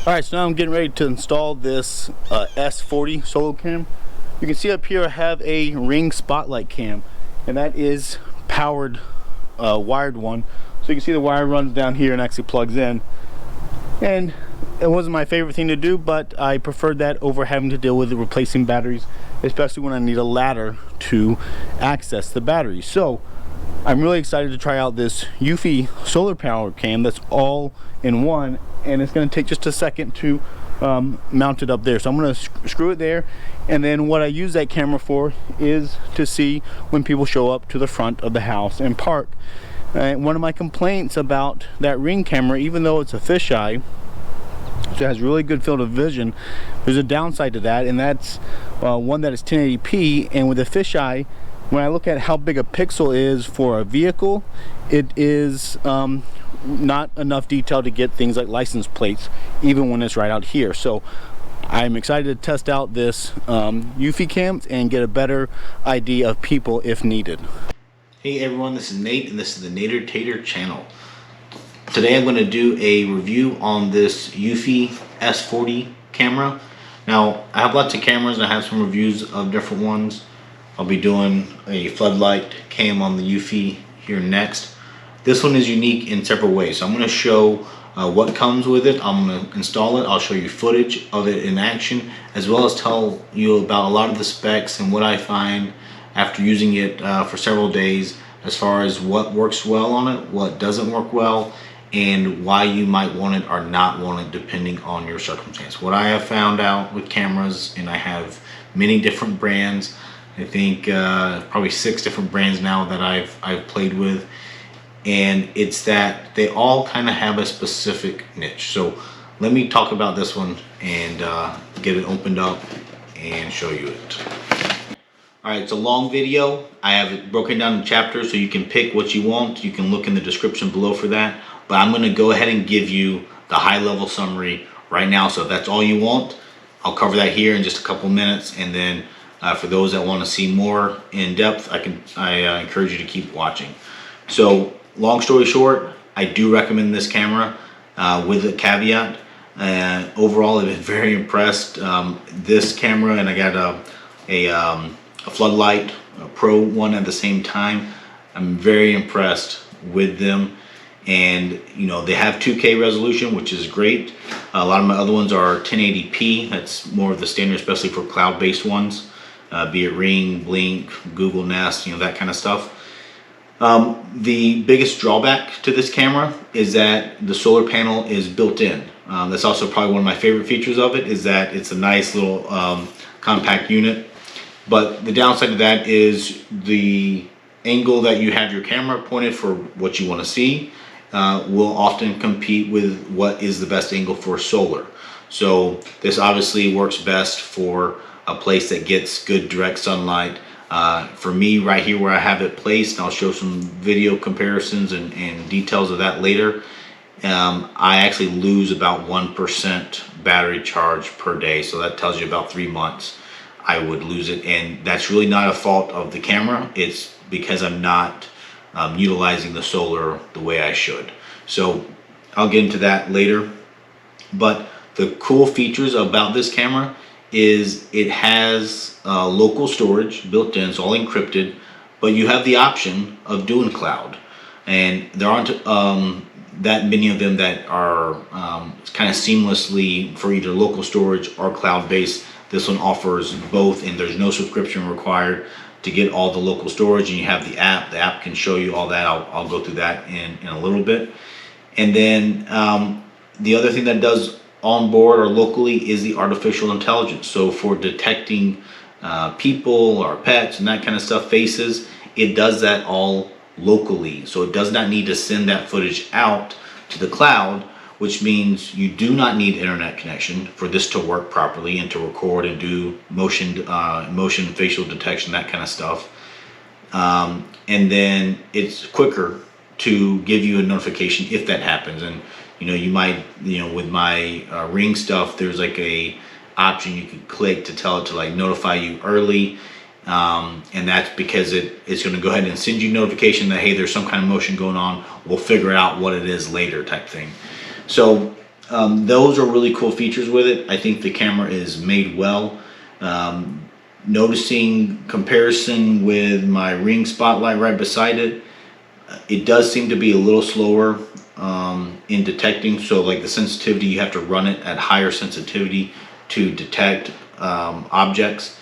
Alright, so now I'm getting ready to install this S40 solo cam. You can see up here I have a Ring spotlight cam, and that is powered wired one. So you can see the wire runs down here and actually plugs in. And it wasn't my favorite thing to do, but I preferred that over having to deal with replacing batteries, especially when I need a ladder to access the batteries. So I'm really excited to try out this Eufy solar power cam that's all in one, and it's going to take just a second to mount it up there. So I'm going to screw it there, and then what I use that camera for is to see when people show up to the front of the house and park. One of my complaints about that Ring camera, even though it's a fisheye, so it has really good field of vision, there's a downside to that, and that's one that is 1080p, and with a fisheye, when I look at how big a pixel is for a vehicle, it is not enough detail to get things like license plates, even when it's right out here. So I'm excited to test out this Eufy cam and get a better idea of people if needed. Hey everyone, this is Nate, and this is the Nader Tater channel. Today I'm going to do a review on this Eufy S40 camera. Now, I have lots of cameras, and I have some reviews of different ones. I'll be doing a floodlight cam on the Eufy here next. This one is unique in several ways. So I'm going to show what comes with it. I'm going to install it. I'll show you footage of it in action, as well as tell you about a lot of the specs and what I find after using it for several days, as far as what works well on it, what doesn't work well, and why you might want it or not want it depending on your circumstance. What I have found out with cameras, and I have many different brands, I think probably 6 different brands now that I've played with, and it's that they all kind of have a specific niche. So let me talk about this one and get it opened up and show you it. Alright, it's a long video. I have it broken down in chapters so you can pick what you want. You can look in the description below for that. But I'm going to go ahead and give you the high-level summary right now. So if that's all you want, I'll cover that here in just a couple minutes. And then for those that want to see more in depth, I encourage you to keep watching. So long story short, I do recommend this camera with a caveat. Overall, I've been very impressed. This camera, and I got a floodlight, a pro one at the same time. I'm very impressed with them, and you know, they have 2K resolution, which is great. A lot of my other ones are 1080p. That's more of the standard, especially for cloud-based ones, be it Ring, Blink, Google Nest, you know, that kind of stuff. The biggest drawback to this camera is that the solar panel is built in. That's also probably one of my favorite features of it, is that it's a nice little compact unit. But the downside of that is the angle that you have your camera pointed for what you want to see will often compete with what is the best angle for solar. So this obviously works best for a place that gets good direct sunlight. For me, right here where I have it placed, and I'll show some video comparisons and details of that later, I actually lose about 1% battery charge per day. So that tells you about 3 months I would lose it, and that's really not a fault of the camera. It's because I'm not utilizing the solar the way I should. So I'll get into that later. But the cool features about this camera is it has local storage built in, it's all encrypted, but you have the option of doing cloud, and there aren't that many of them that are kind of seamlessly for either local storage or cloud-based. This one offers both, and there's no subscription required to get all the local storage, and you have the app. The app can show you all that. I'll go through that in a little bit. And then the other thing that does on board or locally is the artificial intelligence. So for detecting people or pets and that kind of stuff, faces, it does that all locally. So it does not need to send that footage out to the cloud, which means you do not need internet connection for this to work properly and to record and do motion facial detection, that kind of stuff. And then it's quicker to give you a notification if that happens. And you know, you might, you know, with my Ring stuff, there's like a option you can click to tell it to like notify you early. And that's because it's going to go ahead and send you notification that, hey, there's some kind of motion going on. We'll figure out what it is later, type thing. So Those are really cool features with it. I think the camera is made well. Noticing comparison with my Ring Spotlight right beside it, it does seem to be a little slower in detecting. So like the sensitivity, you have to run it at higher sensitivity to detect objects,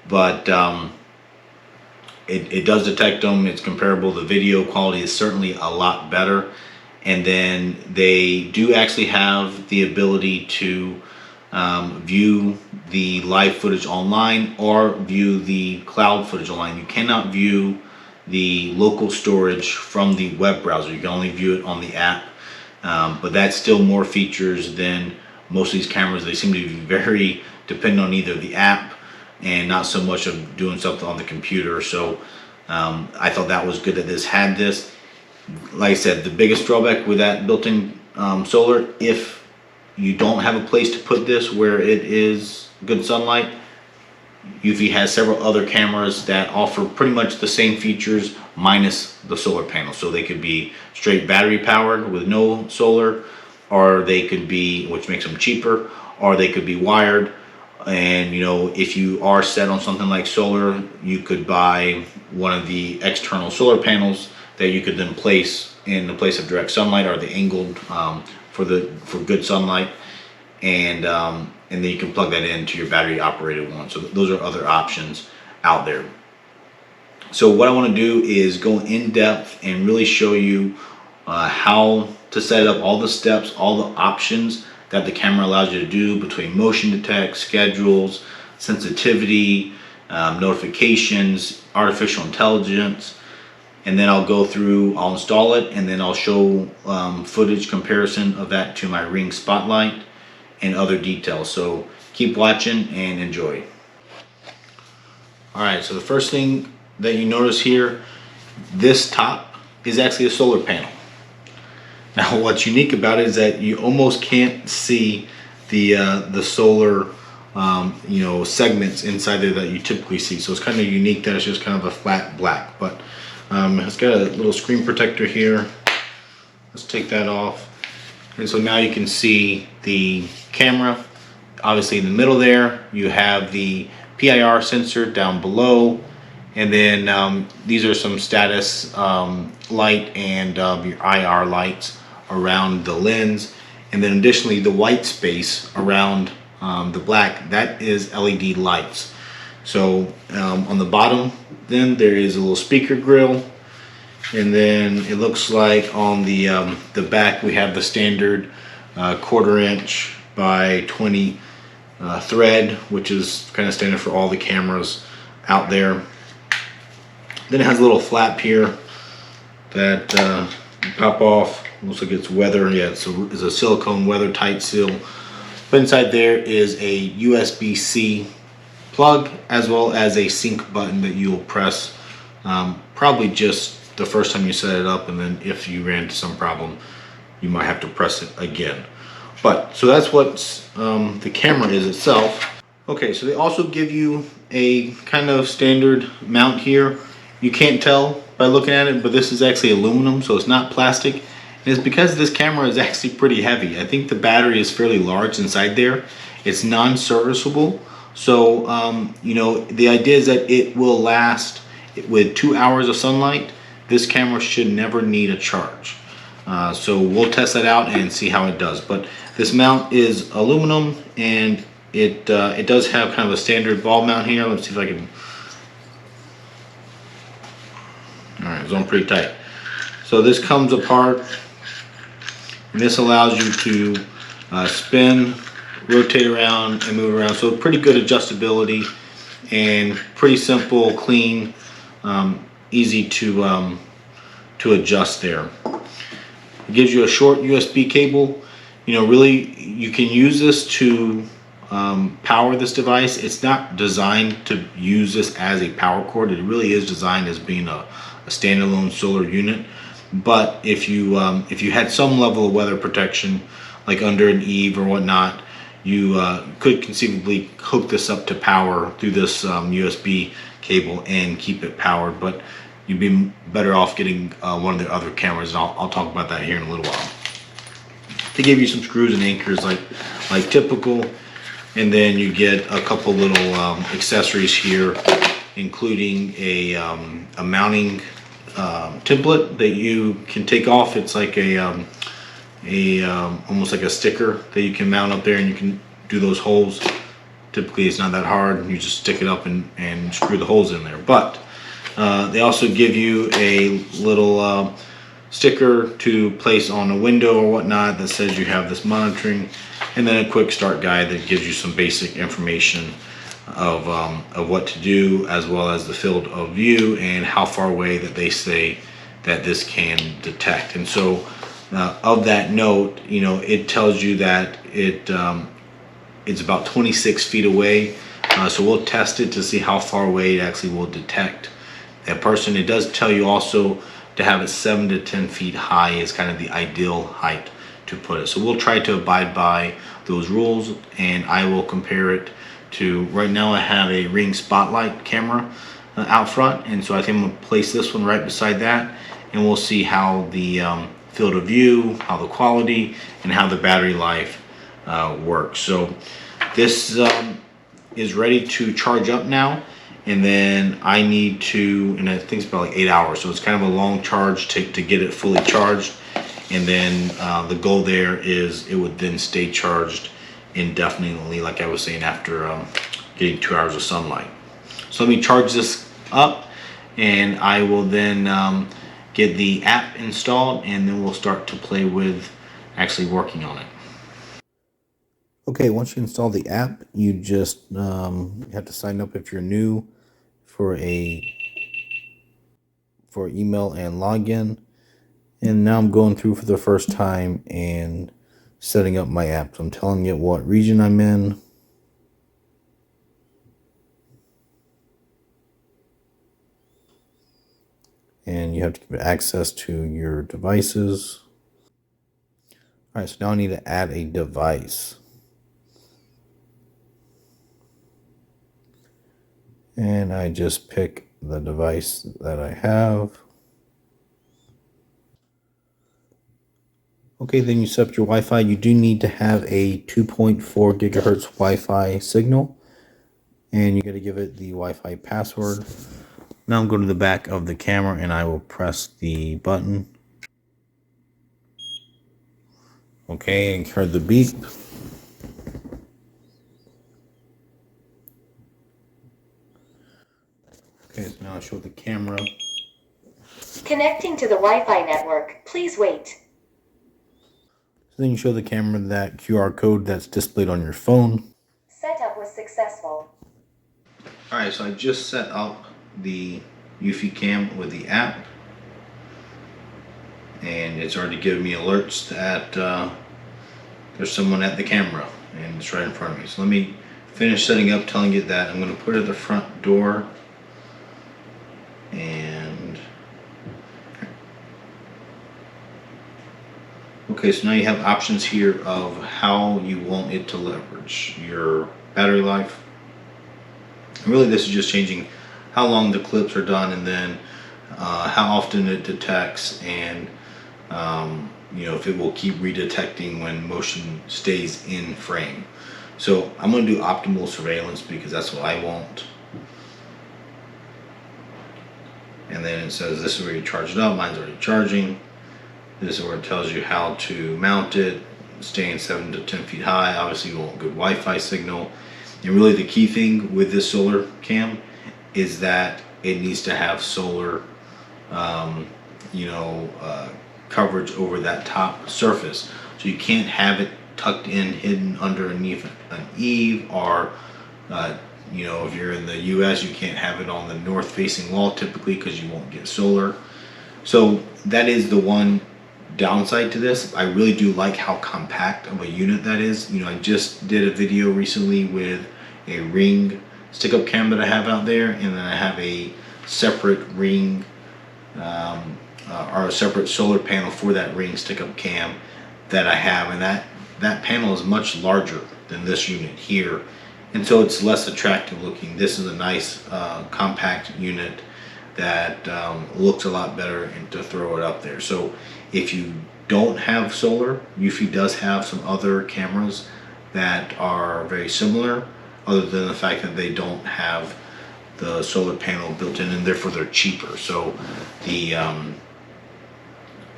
but it does detect them. It's comparable. The video quality is certainly a lot better. And then they do actually have the ability to view the live footage online or view the cloud footage online. You cannot view the local storage from the web browser. You can only view it on the app. But that's still more features than most of these cameras. They seem to be very dependent on either the app and not so much of doing something on the computer. So I thought that was good that this had this. Like I said, the biggest drawback with that built-in solar, if you don't have a place to put this where it is good sunlight, Eufy has several other cameras that offer pretty much the same features minus the solar panel. So they could be straight battery powered with no solar, or they could be, which makes them cheaper, or they could be wired. And you know, if you are set on something like solar, you could buy one of the external solar panels that you could then place in the place of direct sunlight, or the angled for good sunlight, and then you can plug that into your battery operated one. So those are other options out there. So what I want to do is go in depth and really show you how to set up all the steps, all the options that the camera allows you to do between motion detect, schedules, sensitivity, notifications, artificial intelligence. And then I'll go through, I'll install it, and then I'll show footage comparison of that to my Ring Spotlight and other details. So keep watching and enjoy. Alright, so the first thing that you notice here, this top is actually a solar panel. Now what's unique about it is that you almost can't see the solar segments inside there that you typically see. So it's kind of unique that it's just kind of a flat black. But it's got a little screen protector here. Let's take that off. And so now you can see the camera. Obviously in the middle there, you have the PIR sensor down below. And then these are some status light and your IR lights around the lens. And then additionally, the white space around the black, that is LED lights. So on the bottom then there is a little speaker grill, and then it looks like on the back we have the standard 1/4 inch by 20 thread, which is kind of standard for all the cameras out there. Then it has a little flap here that you pop off. Looks like it's weather. Yeah, it's a silicone weather tight seal. But inside there is a USB-C plug, as well as a sync button that you'll press probably just the first time you set it up, and then if you ran into some problem you might have to press it again. But so that's what the camera is itself. Okay, so they also give you a kind of standard mount here. You can't tell by looking at it, but this is actually aluminum, so it's not plastic. And it's because this camera is actually pretty heavy. I think the battery is fairly large inside there. It's non-serviceable. So, the idea is that it will last with 2 hours of sunlight. This camera should never need a charge. So we'll test that out and see how it does. But this mount is aluminum, and it does have kind of a standard ball mount here. Let's see if I can. All right, it's on pretty tight. So this comes apart, and this allows you to spin, rotate around, and move around. So pretty good adjustability and pretty simple, clean, easy to adjust there. It gives you a short USB cable. Really, you can use this to power this device. It's not designed to use this as a power cord. It really is designed as being a standalone solar unit. But if you had some level of weather protection, like under an eave or whatnot, you could conceivably hook this up to power through this USB cable and keep it powered. But you'd be better off getting one of the other cameras, and I'll talk about that here in a little while. They give you some screws and anchors like typical, and then you get a couple little accessories here, including a mounting template that you can take off. It's like almost like a sticker that you can mount up there, and you can do those holes. Typically it's not that hard, you just stick it up and screw the holes in there. But they also give you a little sticker to place on a window or whatnot that says you have this monitoring, and then a quick start guide that gives you some basic information of what to do, as well as the field of view and how far away that they say that this can detect. And so of that note, you know, it tells you that it's about 26 feet away. So we'll test it to see how far away it actually will detect that person. It does tell you also to have it 7 to 10 feet high is kind of the ideal height to put it. So we'll try to abide by those rules, and I will compare it to, right now I have a Ring Spotlight camera out front, and so I think I'm gonna place this one right beside that, and we'll see how the field of view, how the quality, and how the battery life works. So this is ready to charge up now, and then I need to, and I think it's about like 8 hours, so it's kind of a long charge to get it fully charged. And then the goal there is it would then stay charged indefinitely, like I was saying, after getting 2 hours of sunlight. So let me charge this up, and I will then get the app installed, and then we'll start to play with actually working on it. Okay, once you install the app, you just have to sign up if you're new for email and login. And now I'm going through for the first time and setting up my app. So I'm telling it what region I'm in. And you have to give it access to your devices. All right, so now I need to add a device. And I just pick the device that I have. Okay, then you set up your Wi-Fi. You do need to have a 2.4 gigahertz Wi-Fi signal, and you got to give it the Wi-Fi password. Now I'm going to the back of the camera, and I will press the button. Okay, and heard the beep. Okay, so now I show the camera. Connecting to the Wi-Fi network. Please wait. So then you show the camera that QR code that's displayed on your phone. Setup was successful. Alright, so I just set up the Eufy cam with the app, and it's already given me alerts that there's someone at the camera, and it's right in front of me. So let me finish setting up, telling it that I'm going to put it at the front door, and okay, so now you have options here of how you want it to leverage your battery life. And really this is just changing how long the clips are done, and then how often it detects, and you know, if it will keep redetecting when motion stays in frame. So I'm going to do optimal surveillance because that's what I want. And then it says this is where you charge it up. Mine's already charging. This is where it tells you how to mount it, staying 7 to 10 feet high. Obviously you want good Wi-Fi signal. And really the key thing with this solar cam is that it needs to have solar coverage over that top surface. So you can't have it tucked in, hidden underneath an eave, or you know, if you're in the US, you can't have it on the north facing wall typically because you won't get solar. So that is the one downside to this. I really do like how compact of a unit that is. You know, I just did a video recently with a Ring stick-up cam that I have out there, and then I have a separate Ring or a separate solar panel for that Ring stick-up cam that I have, and that panel is much larger than this unit here, and so it's less attractive looking. This is a nice compact unit that looks a lot better, and to throw it up there. So if you don't have solar. Eufy does have some other cameras that are very similar, other than the fact that they don't have the solar panel built in, and therefore they're cheaper. So the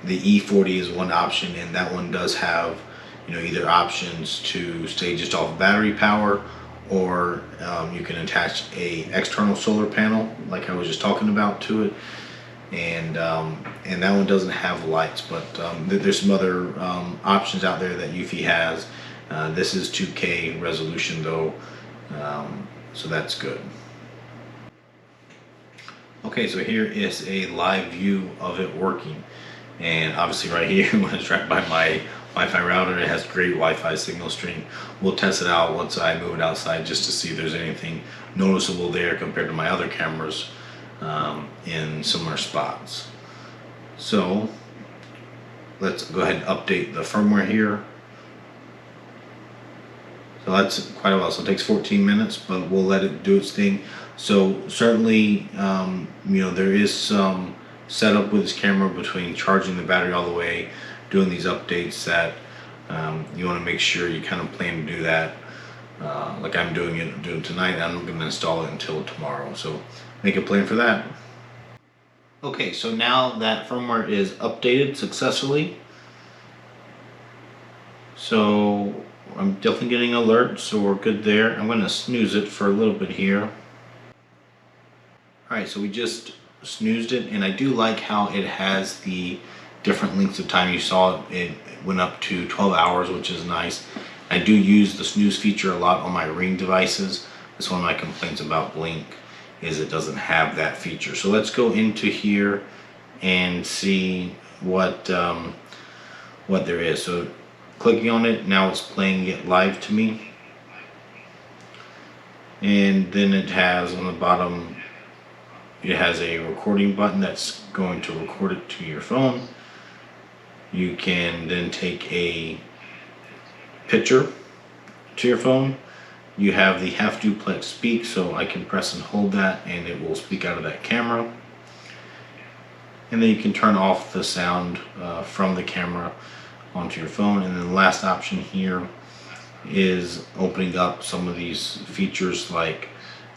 E40 is one option, and that one does have, you know, either options to stay just off battery power, or you can attach a external solar panel like I was just talking about to it, and that one doesn't have lights, but there's some other options out there that Eufy has. This is 2K resolution though, so that's good. Okay, so here is a live view of it working, and obviously right here when it's right by my Wi-Fi router, it has great Wi-Fi signal strength. We'll test it out once I move it outside just to see if there's anything noticeable there compared to my other cameras in similar spots. So let's go ahead and update the firmware here. So that's quite a while, so it takes 14 minutes, but we'll let it do its thing. So certainly, you know, there is some setup with this camera between charging the battery all the way, doing these updates, that you want to make sure you kind of plan to do that like I'm doing tonight. I'm going to install it until tomorrow, so make a plan for that. Okay, so now that firmware is updated successfully, so I'm definitely getting alerts, so we're good there. I'm going to snooze it for a little bit here. Alright, so we just snoozed it, and I do like how it has the different lengths of time. You saw it went up to 12 hours, which is nice. I do use the snooze feature a lot on my Ring devices. That's one of my complaints about Blink, is it doesn't have that feature. So let's go into here and see what there is. So clicking on it, now it's playing it live to me, and then it has on the bottom, it has a recording button that's going to record it to your phone. You can then take a picture to your phone. You have the half duplex speak, so I can press and hold that and it will speak out of that camera. And then you can turn off the sound from the camera onto your phone. And then the last option here is opening up some of these features like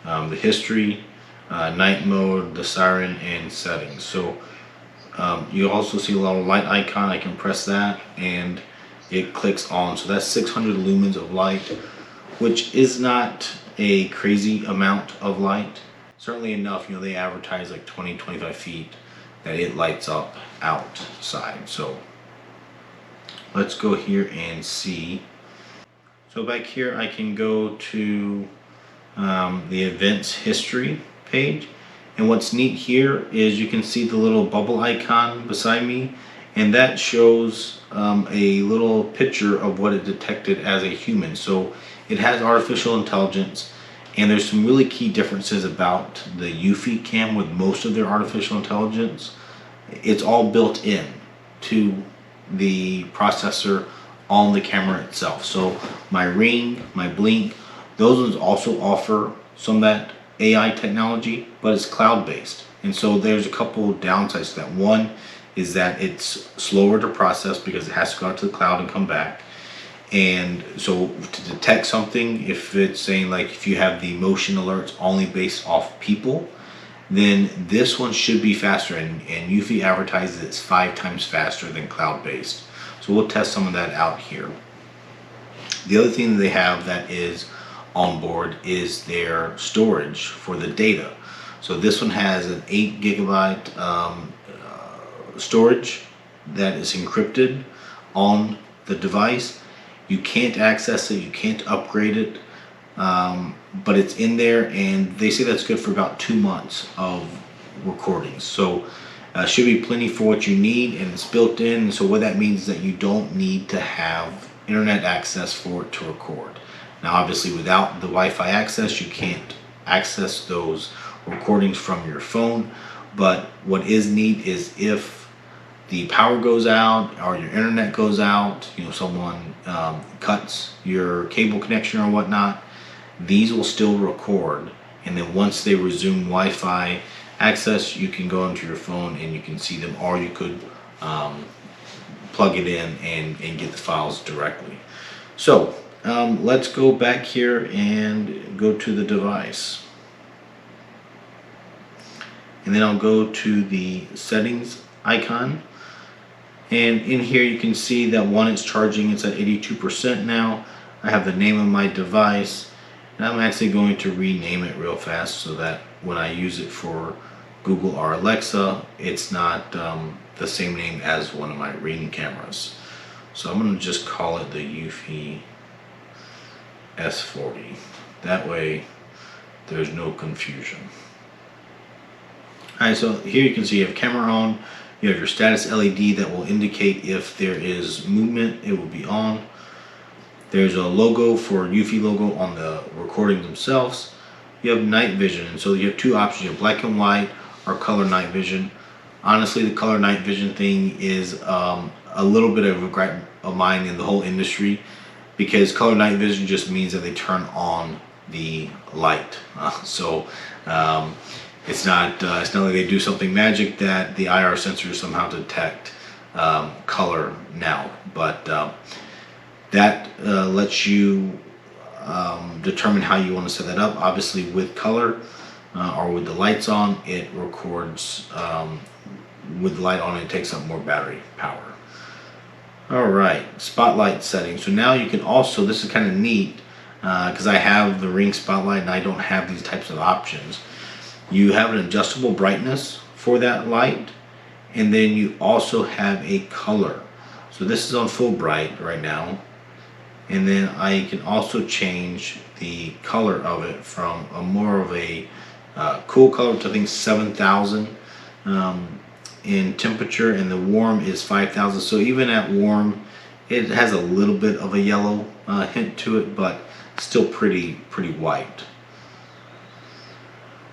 the history, night mode, the siren, and settings. So you also see a little light icon. I can press that and it clicks on. So that's 600 lumens of light, which is not a crazy amount of light. Certainly enough, you know, they advertise like 20-25 feet that it lights up outside. So let's go here and see. So back here I can go to the events history page, and what's neat here is you can see the little bubble icon beside me, and that shows a little picture of what it detected as a human. So it has artificial intelligence, and there's some really key differences about the Eufy cam with most of their artificial intelligence. It's all built in to the processor on the camera itself. So my Ring, my Blink, those ones also offer some of that AI technology, but it's cloud-based. And so there's a couple downsides to that. One is that it's slower to process because it has to go out to the cloud and come back. And so to detect something, if it's saying like if you have the motion alerts only based off people, then this one should be faster, and Eufy advertises it's 5 times faster than cloud-based. So we'll test some of that out here. The other thing that they have that is on board is their storage for the data. So this one has an 8 gigabyte storage that is encrypted on the device. You can't access it, you can't upgrade it, but it's in there, and they say that's good for about 2 months of recordings. So should be plenty for what you need, and it's built in. So what that means is that you don't need to have internet access for it to record. Now obviously without the Wi-Fi access you can't access those recordings from your phone, but what is neat is if the power goes out or your internet goes out, you know, someone cuts your cable connection or whatnot, these will still record, and then once they resume Wi-Fi access, you can go into your phone and you can see them, or you could plug it in and get the files directly. So let's go back here and go to the device. And then I'll go to the settings icon. And in here you can see that one is charging, it's at 82% now. I have the name of my device, and I'm actually going to rename it real fast so that when I use it for Google or Alexa, it's not the same name as one of my Ring cameras. So I'm going to just call it the Eufy S40. That way there's no confusion. Alright, so here you can see you have camera on, you have your status LED that will indicate if there is movement, it will be on. There's a logo for Eufy logo on the recordings themselves. You have night vision, and so you have two options, you have black and white or color night vision. Honestly, the color night vision thing is a little bit of a gripe of mine in the whole industry, because color night vision just means that they turn on the light. It's not like they do something magic that the IR sensors somehow detect color now, but that lets you determine how you want to set that up. Obviously with color or with the lights on, it records with the light on, it takes up more battery power. Alright, spotlight settings. So now you can also, this is kind of neat because I have the Ring spotlight and I don't have these types of options. You have an adjustable brightness for that light, and then you also have a color. So this is on full bright right now, and then I can also change the color of it from a more of a cool color to I think 7,000 in temperature, and the warm is 5,000. So even at warm, it has a little bit of a yellow hint to it, but still pretty white.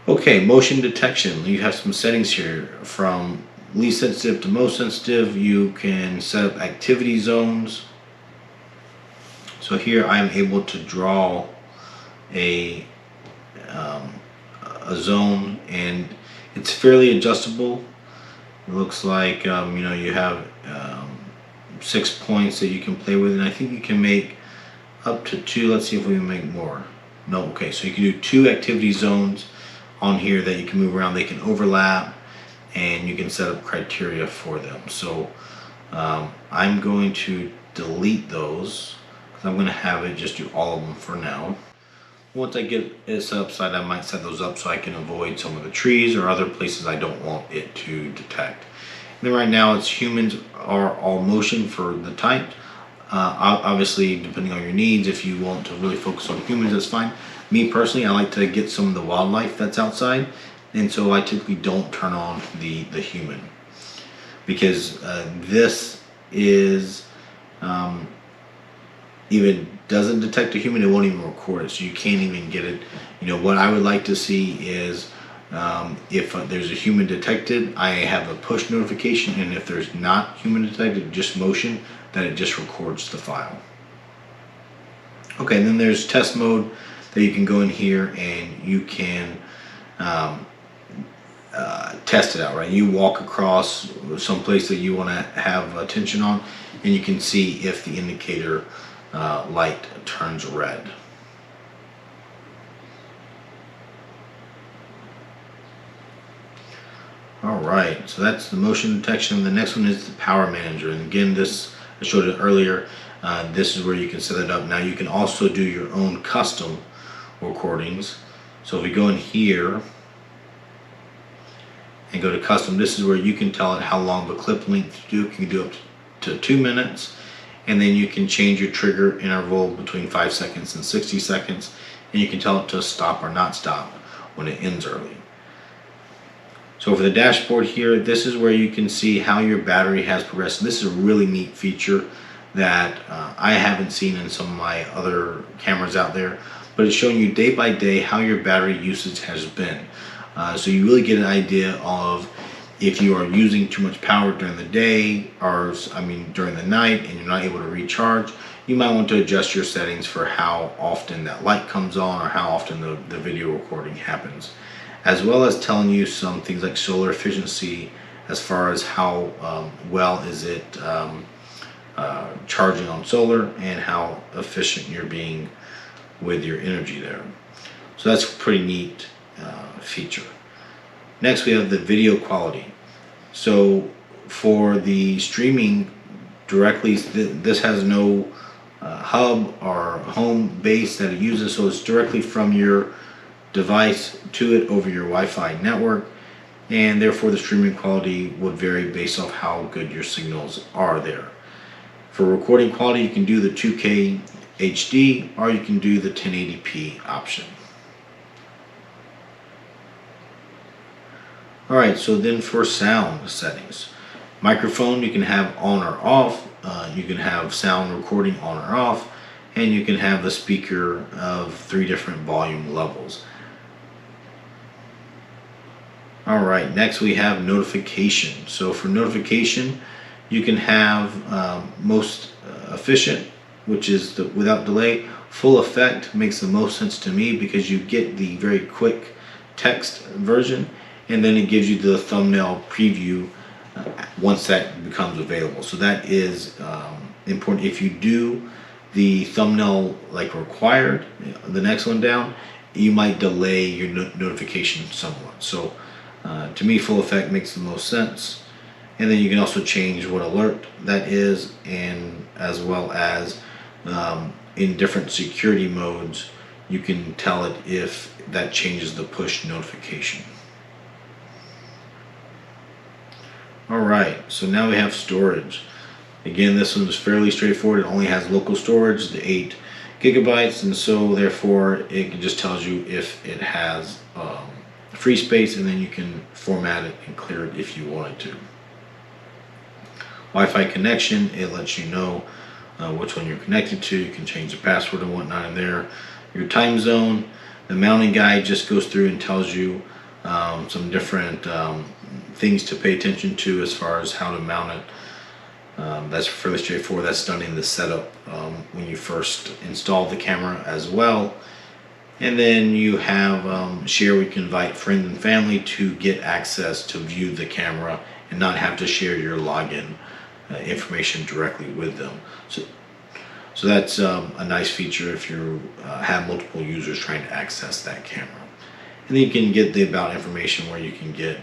Okay, motion detection. You have some settings here from least sensitive to most sensitive. You can set up activity zones. So here I am able to draw a zone, and it's fairly adjustable. It looks like you know, you have 6 points that you can play with, and I think you can make up to 2. Let's see if we can make more. No, okay, so you can do 2 activity zones on here that you can move around. They can overlap, and you can set up criteria for them. So I'm going to delete those because I'm going to have it just do all of them for now. Once I get it set up, I might set those up so I can avoid some of the trees or other places I don't want it to detect. And then right now it's humans or all motion for the type. Obviously, depending on your needs, if you want to really focus on humans, that's fine. Me personally, I like to get some of the wildlife that's outside, and so I typically don't turn on the human, because this is even doesn't detect a human, it won't even record it, so you can't even get it. You know, what I would like to see is if there's a human detected, I have a push notification, and if there's not human detected, just motion, then it just records the file. Okay, and then there's test mode that you can go in here and you can test it out, right? You walk across some place that you want to have attention on, and you can see if the indicator light turns red. Alright, so that's the motion detection. The next one is the power manager, and again, this I showed it earlier. This is where you can set it up. Now you can also do your own custom recordings. So if we go in here and go to custom, this is where you can tell it how long of a clip length to do. You can do up to 2 minutes, and then you can change your trigger interval between 5 seconds and 60 seconds, and you can tell it to stop or not stop when it ends early. So for the dashboard here, this is where you can see how your battery has progressed. This is a really neat feature that I haven't seen in some of my other cameras out there, but it's showing you day by day how your battery usage has been. So you really get an idea of if you are using too much power during the day, or during the night, and you're not able to recharge. You might want to adjust your settings for how often that light comes on or how often the video recording happens, as well as telling you some things like solar efficiency, as far as how well is it charging on solar and how efficient you're being with your energy there. So that's a pretty neat feature. Next we have the video quality. So for the streaming directly, this has no hub or home base that it uses, so it's directly from your device to it over your Wi-Fi network, and therefore the streaming quality would vary based off how good your signals are there. For recording quality, you can do the 2K HD or you can do the 1080p option. Alright, so then for sound settings, microphone you can have on or off, you can have sound recording on or off, and you can have the speaker of 3 different volume levels. Alright, next we have notification. So for notification, you can have most efficient, which is the without delay. Full effect makes the most sense to me because you get the very quick text version, and then it gives you the thumbnail preview once that becomes available. So that is important. If you do the thumbnail like required, the next one down, you might delay your notification somewhat. So to me, full effect makes the most sense. And then you can also change what alert that is, and as well as in different security modes, you can tell it if that changes the push notification. Alright, so now we have storage. Again, this one is fairly straightforward. It only has local storage, the 8 gigabytes, and so therefore it just tells you if it has free space, and then you can format it and clear it if you wanted to. Wi-Fi connection, it lets you know which one you're connected to. You can change the password and whatnot in there. Your time zone, the mounting guide just goes through and tells you some different things to pay attention to as far as how to mount it. That's fairly straightforward. That's done in the setup when you first install the camera as well. And then you have share, where you can invite friends and family to get access to view the camera and not have to share your login information directly with them. So that's a nice feature if you have multiple users trying to access that camera. And then you can get the about information, where you can get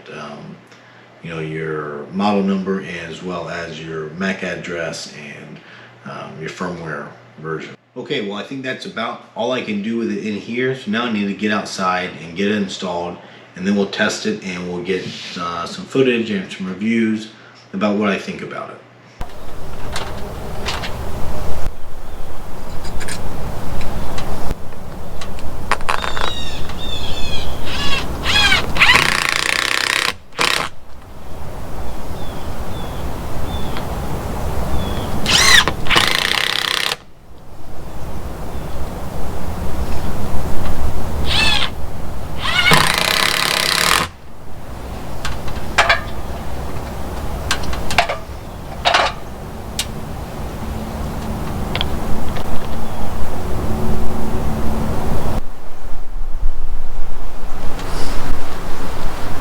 your model number as well as your MAC address and your firmware version. Okay, well I think that's about all I can do with it in here. So now I need to get outside and get it installed, and then we'll test it and we'll get some footage and some reviews about what I think about it.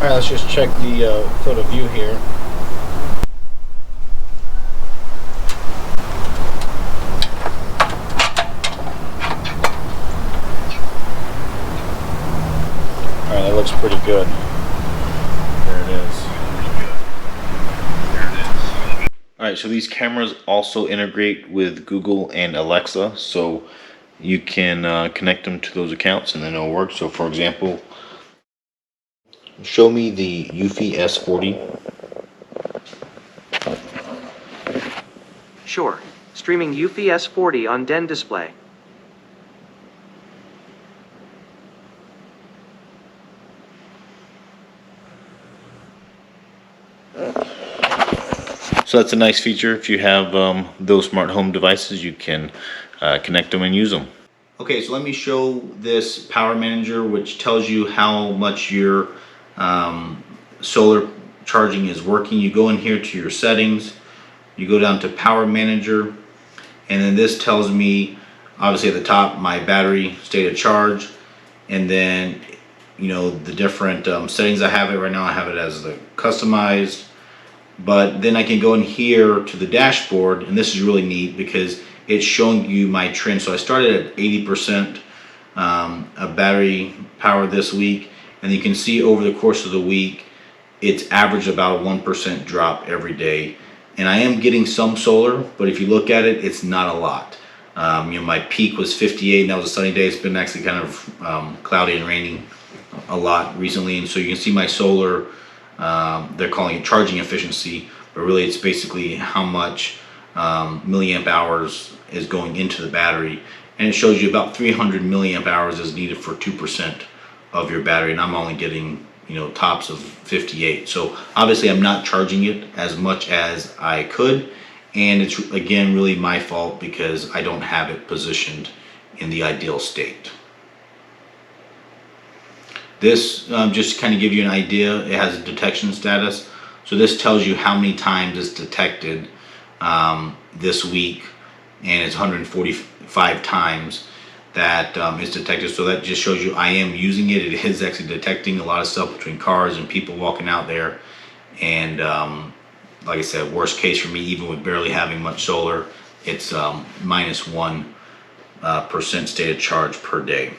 Alright, let's just check the photo view here. Alright, that looks pretty good. There it is. Alright, so these cameras also integrate with Google and Alexa, so you can connect them to those accounts and then it'll work. So for example, show me the Eufy S40. Sure. Streaming Eufy S40 on den display. So that's a nice feature. If you have those smart home devices, you can connect them and use them. Okay, so let me show this power manager, which tells you how much your solar charging is working. You go in here to your settings, you go down to power manager, and then this tells me, obviously at the top, my battery state of charge, and then the different settings I have it right now. I have it as the customized, But then I can go in here to the dashboard, and this is really neat because it's showing you my trend. So I started at 80% of battery power this week, and you can see over the course of the week it's averaged about a 1% drop every day. And I am getting some solar, but if you look at it, it's not a lot. My peak was 58, and that was a sunny day. It's been actually kind of cloudy and raining a lot recently, and so you can see my solar, they're calling it charging efficiency, but really it's basically how much milliamp hours is going into the battery, and it shows you about 300 milliamp hours is needed for 2% of your battery, and I'm only getting tops of 58. So obviously I'm not charging it as much as I could, and it's again really my fault because I don't have it positioned in the ideal state. This just kind of give you an idea. It has a detection status, so this tells you how many times it's detected this week, and it's 145 times that it's detected. So that just shows you I am using it. It is actually detecting a lot of stuff between cars and people walking out there, and like I said, worst case for me, even with barely having much solar, it's -1% stated charge per day.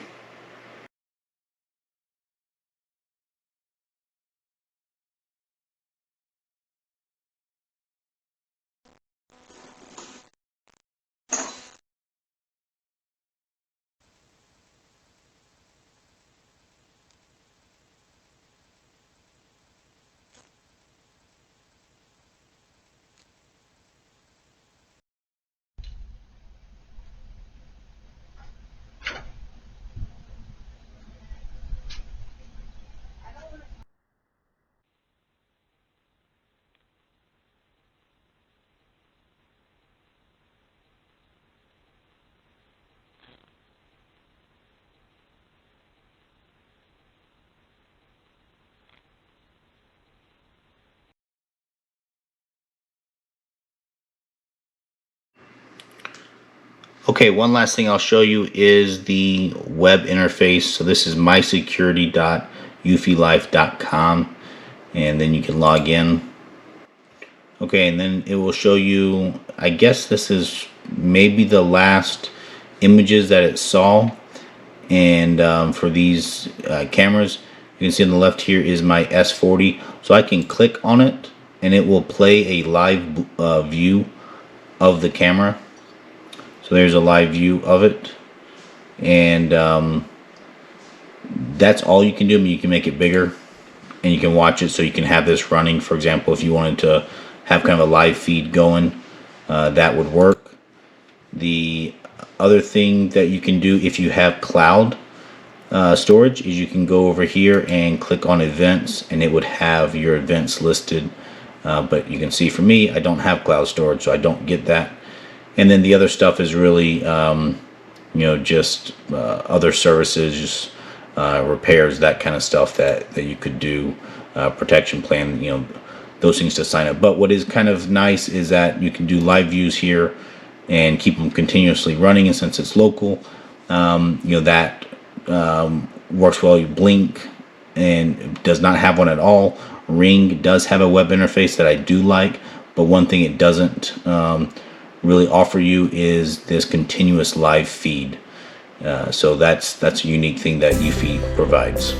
Okay, one last thing I'll show you is the web interface. So this is mysecurity.eufylife.com, and then you can log in. Okay, and then it will show you, I guess this is maybe the last images that it saw, and for these cameras, you can see on the left here is my S40. So I can click on it and it will play a live view of the camera. So there's a live view of it, and that's all you can do. I mean, you can make it bigger and you can watch it, so you can have this running. For example, if you wanted to have kind of a live feed going, that would work. The other thing that you can do if you have cloud storage is you can go over here and click on events, and it would have your events listed. But you can see for me, I don't have cloud storage, so I don't get that. And then the other stuff is really, just other services, just repairs, that kind of stuff that you could do, protection plan, those things to sign up. But what is kind of nice is that you can do live views here and keep them continuously running. And since it's local, that works well. You blink, and it does not have one at all. Ring does have a web interface that I do like, but one thing it doesn't really offer you is this continuous live feed. So that's a unique thing that Eufy provides.